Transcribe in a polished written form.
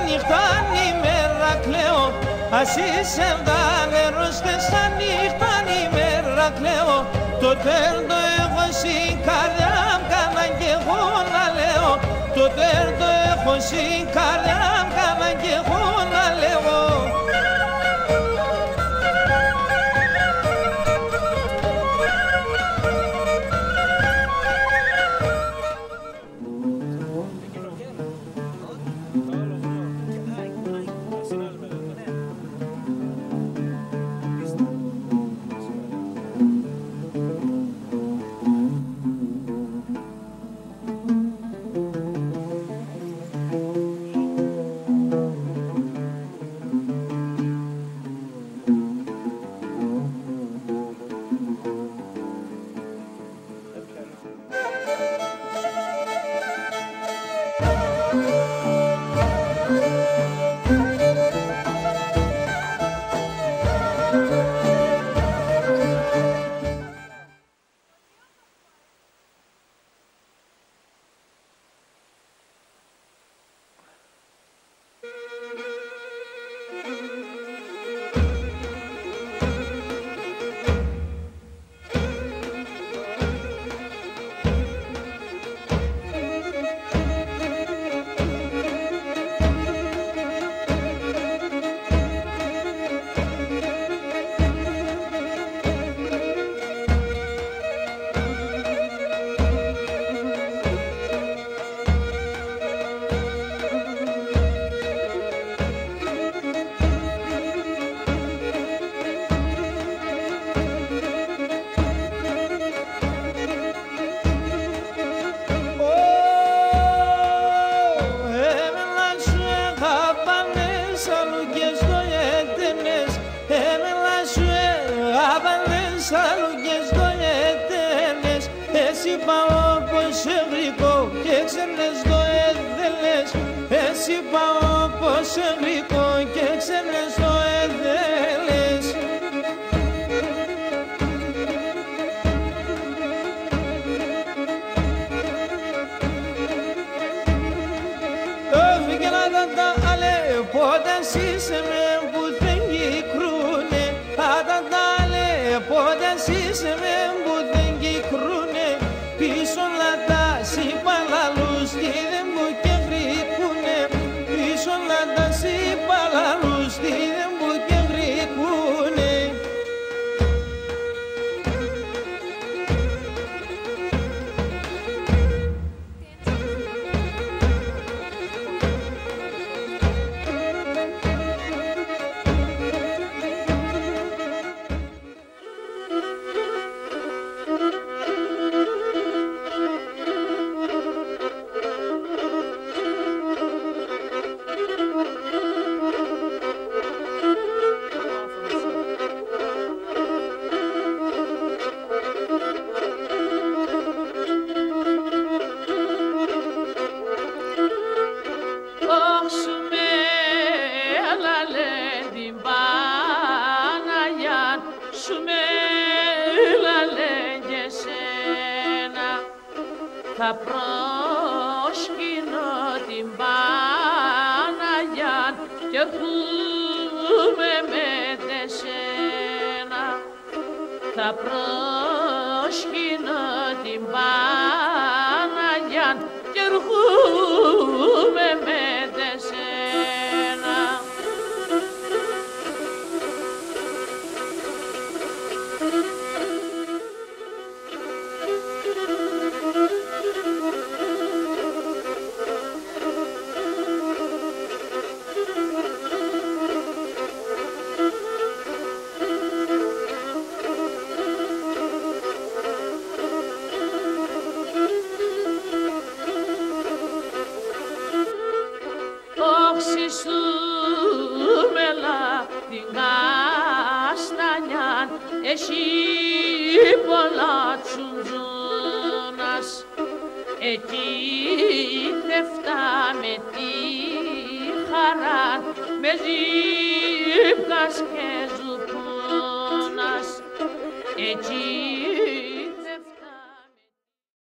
νύχτα ημέρα κλαίω. Ας είσαι δάγερος και στα νύχτα ημέρα κλαίω. Το τέρτο έχω στην καρδιά μ' κάνα κι εγώ να λέω. Το τέρτο έχω στην καρδιά μ' κάνα κι εγώ να λέω. Εσύ πάω πως γλυκό και ξέμνες το εδέλες. Έφυγε να τα άλλε πότε είσαι με που δεν κυκρούνε. Τα άλλε πότε είσαι με που δεν κυκρούνε. Πίσω να τα συμπαλαλούς τι δεν μου και πίσω να τα συμπαλαλούς τι δεν μου και γρικούνε. Θα προσκυνώ την Παναγιά κι έρχομαι με τεσένα. Θα προσκυνώ την Παναγιά κι έρχομαι με τεσένα. Την καστανιά έχει πολλά τσουντζούνας. Εκεί θευτά με τη χαρά με ζύπκας και ζουπούνας. Εκεί